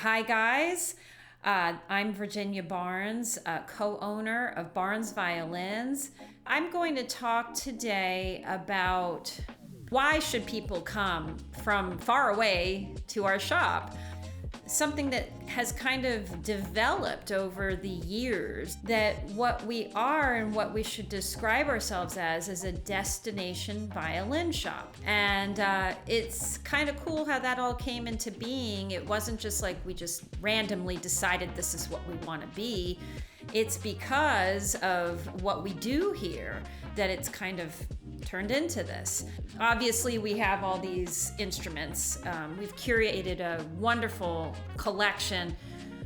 Hi, guys. I'm Virginia Barnes, co-owner of Barnesviolins. I'm going to talk today about why should people come from far away to our shop. Something that has kind of developed over the years, that what we are and what we should describe ourselves as is a destination violin shop. And it's kind of cool how that all came into being. It wasn't just like we just randomly decided this is what we want to be. It's because of what we do here that it's kind of turned into this. Obviously, we have all these instruments. We've curated a wonderful collection,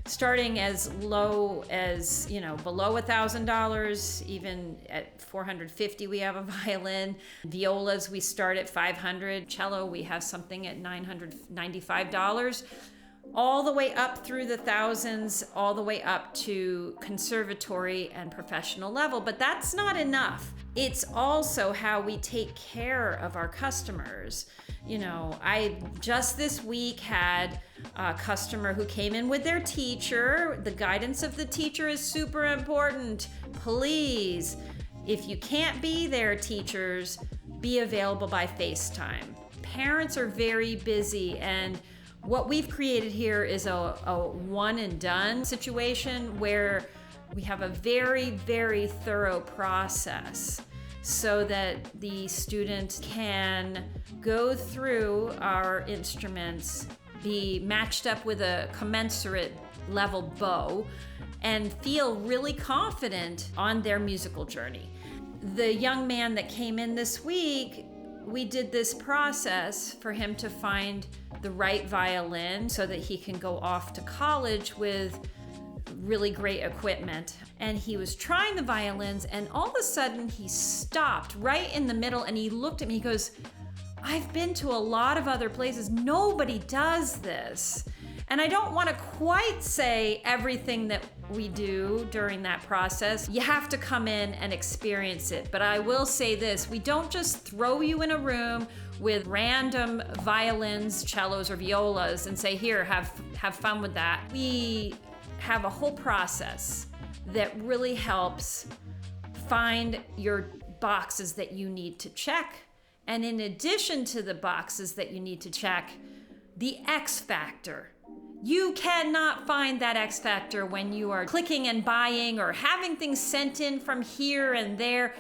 starting as low as, below $1,000, even at $450 we have a violin. Violas, we start at $500. Cello, we have something at $995. All the way up through the thousands, all the way up to conservatory and professional level. But that's not enough. It's also how we take care of our customers. I just this week had a customer who came in with their teacher. The guidance of the teacher is super important. Please, if you can't be there, teachers, be available by FaceTime. Parents are very busy, and what we've created here is a one and done situation where we have a very, very thorough process so that the student can go through our instruments, be matched up with a commensurate level bow, and feel really confident on their musical journey. The young man that came in this week, we did this process for him to find the right violin so that he can go off to college with really great equipment. And he was trying the violins, and all of a sudden he stopped right in the middle and he looked at me. He goes, "I've been to a lot of other places. Nobody does this." And I don't want to quite say everything that we do during that process. You have to come in and experience it. But I will say this, we don't just throw you in a room with random violins, cellos, or violas and say, "Here, have fun with that." We have a whole process that really helps find your boxes that you need to check. And in addition to the boxes that you need to check, the X factor. You cannot find that X factor when you are clicking and buying or having things sent in from here and there.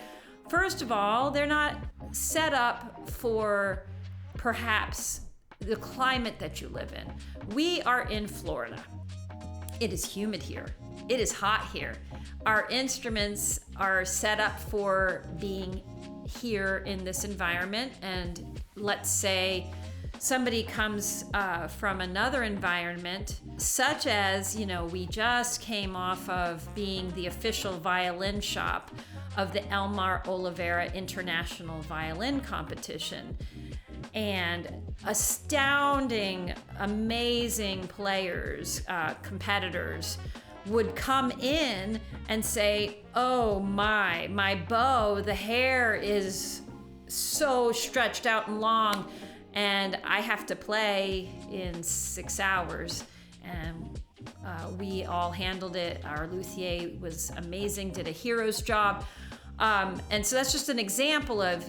First of all, they're not set up for perhaps the climate that you live in. We are in Florida. It is humid here. It is hot here. Our instruments are set up for being here in this environment, and let's say somebody comes from another environment, such as, we just came off of being the official violin shop of the Elmar Oliveira International Violin Competition. And astounding, amazing players, competitors would come in and say, "Oh my bow, the hair is so stretched out and long, and I have to play in 6 hours." And we all handled it. Our luthier was amazing, did a hero's job. And so that's just an example of,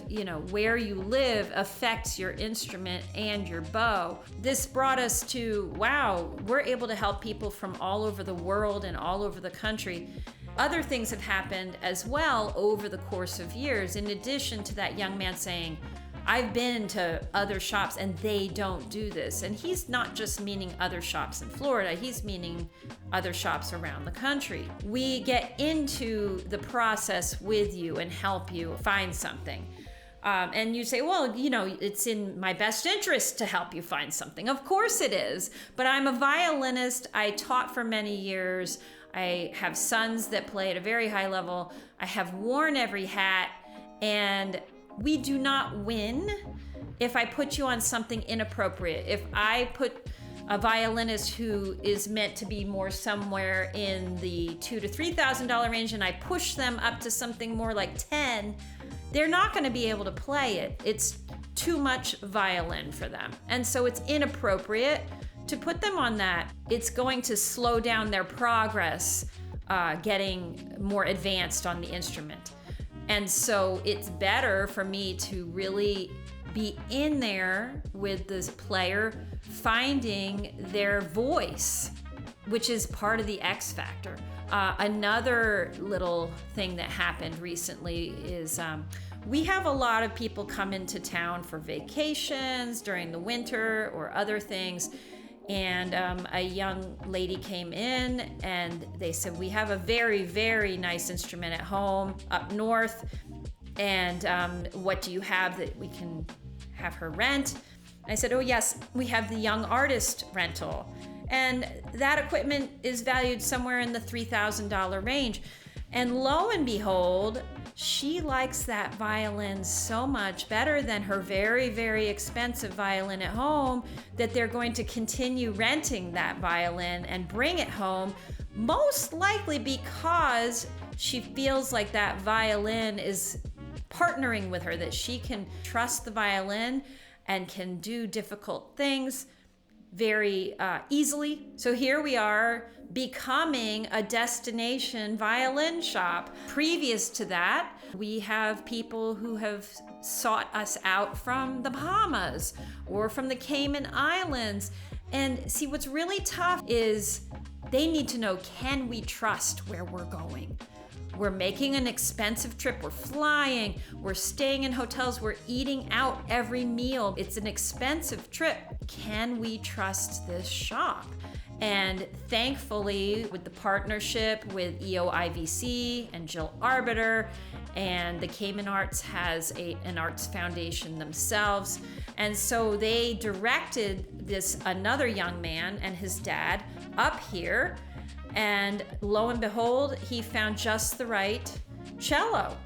where you live affects your instrument and your bow. This brought us to, wow, we're able to help people from all over the world and all over the country. Other things have happened as well over the course of years, in addition to that young man saying, "I've been to other shops and they don't do this." And he's not just meaning other shops in Florida, he's meaning other shops around the country. We get into the process with you and help you find something. And you say, "Well, it's in my best interest to help you find something." Of course it is, but I'm a violinist. I taught for many years. I have sons that play at a very high level. I have worn every hat, and we do not win if I put you on something inappropriate. If I put a violinist who is meant to be more somewhere in the $2,000 to $3,000 range and I push them up to something more like 10, they're not going to be able to play it. It's too much violin for them. And so it's inappropriate to put them on that it's going to slow down their progress getting more advanced on the instrument. And so it's better for me to really be in there with this player, finding their voice, which is part of the X factor. Another little thing that happened recently is we have a lot of people come into town for vacations during the winter or other things. And a young lady came in and they said, we have a very, very nice instrument at home up north. And what do you have that we can have her rent? I said, oh yes, we have the young artist rental. And that equipment is valued somewhere in the $3,000 range. And lo and behold, she likes that violin so much better than her very, very expensive violin at home that they're going to continue renting that violin and bring it home, most likely because she feels like that violin is partnering with her, that she can trust the violin and can do difficult things very easily. So here we are becoming a destination violin shop. Previous to that, we have people who have sought us out from the Bahamas or from the Cayman Islands. And see, what's really tough is they need to know, can we trust where we're going? We're making an expensive trip. We're flying. We're staying in hotels. We're eating out every meal. It's an expensive trip. Can we trust this shop? And thankfully, with the partnership with EOIVC and Jill Arbiter, and the Cayman Arts has an arts foundation themselves. And so they directed this another young man and his dad up here. And lo and behold, he found just the right cello.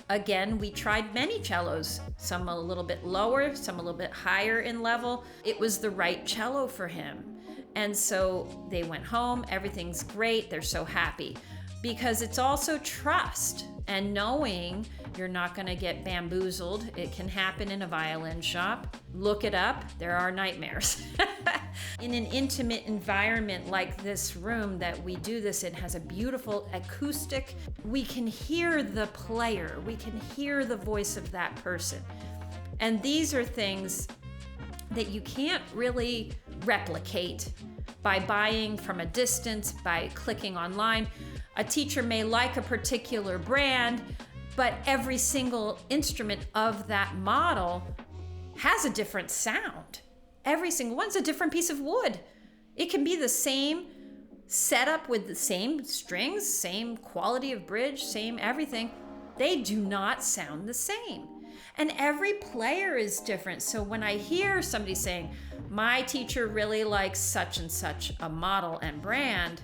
Again, we tried many cellos, some a little bit lower, some a little bit higher in level. It was the right cello for him. And so they went home, everything's great, they're so happy. Because it's also trust and knowing you're not gonna get bamboozled. It can happen in a violin shop. Look it up, there are nightmares. In an intimate environment like this room that we do this in has a beautiful acoustic. We can hear the player, we can hear the voice of that person. And these are things that you can't really replicate by buying from a distance, by clicking online. A teacher may like a particular brand, but every single instrument of that model has a different sound. Every single one's a different piece of wood. It can be the same setup with the same strings, same quality of bridge, same everything. They do not sound the same. And every player is different. So when I hear somebody saying, my teacher really likes such and such a model and brand,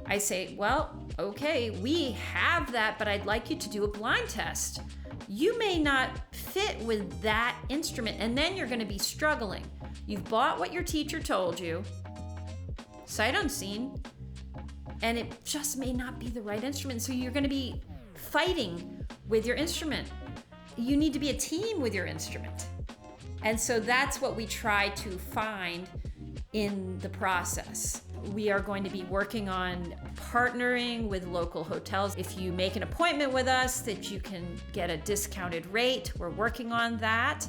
I say, well, okay, we have that, but I'd like you to do a blind test. You may not fit with that instrument, and then you're going to be struggling. You've bought what your teacher told you, sight unseen, and it just may not be the right instrument. So you're going to be fighting with your instrument. You need to be a team with your instrument. And so that's what we try to find in the process. We are going to be working on partnering with local hotels. If you make an appointment with us, that you can get a discounted rate. We're working on that.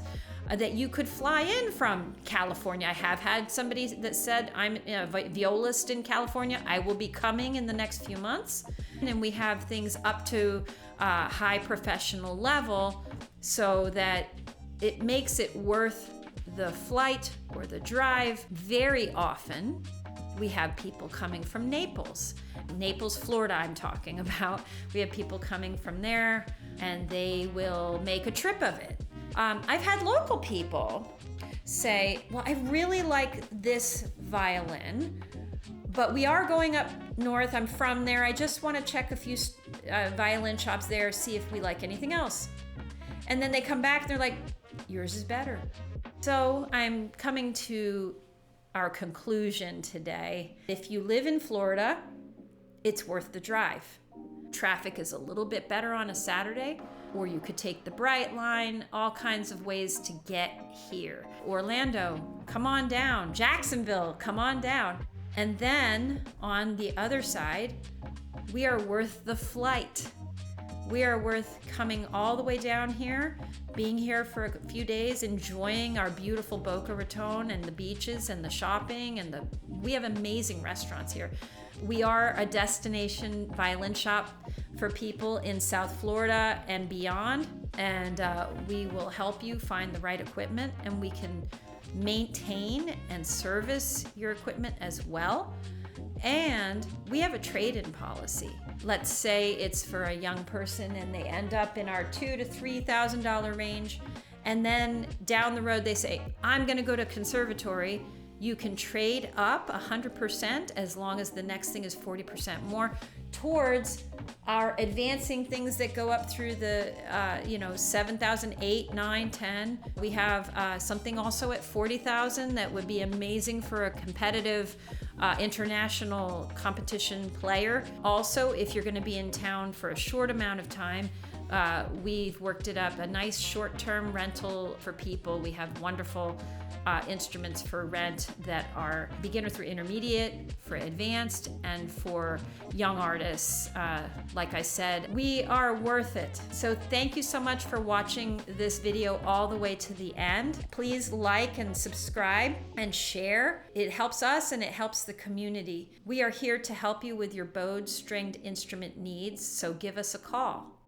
That you could fly in from California. I have had somebody that said, I'm a violist in California. I will be coming in the next few months. And we have things up to high professional level so that it makes it worth the flight or the drive. Very often, we have people coming from Naples, Florida, I'm talking about. We have people coming from there and they will make a trip of it. I've had local people say, well, I really like this violin, but we are going up north. I'm from there. I just want to check a few violin shops there, see if we like anything else. And then they come back and they're like, yours is better. So I'm coming to our conclusion today. If you live in Florida, it's worth the drive. Traffic is a little bit better on a Saturday, or you could take the Bright Line, all kinds of ways to get here. Orlando, come on down. Jacksonville, come on down. And then on the other side, we are worth the flight. We are worth coming all the way down here, being here for a few days, enjoying our beautiful Boca Raton and the beaches and the shopping, and we have amazing restaurants here. We are a destination violin shop for people in South Florida and beyond, and we will help you find the right equipment, and we can maintain and service your equipment as well. And we have a trade-in policy. Let's say it's for a young person and they end up in our $2,000 to $3,000 range, and then down the road they say, I'm going to go to conservatory. You can trade up 100% as long as the next thing is 40% more towards our advancing things that go up through the 7,000, 8, 9, 10. We have something also at 40,000 that would be amazing for a competitive international competition player. Also, if you're going to be in town for a short amount of time, we've worked it up, a nice short-term rental for people. We have wonderful instruments for rent that are beginner through intermediate, for advanced, and for young artists. Like I said, we are worth it. So thank you so much for watching this video all the way to the end. Please like and subscribe and share. It helps us and it helps the community. We are here to help you with your bowed stringed instrument needs, so give us a call.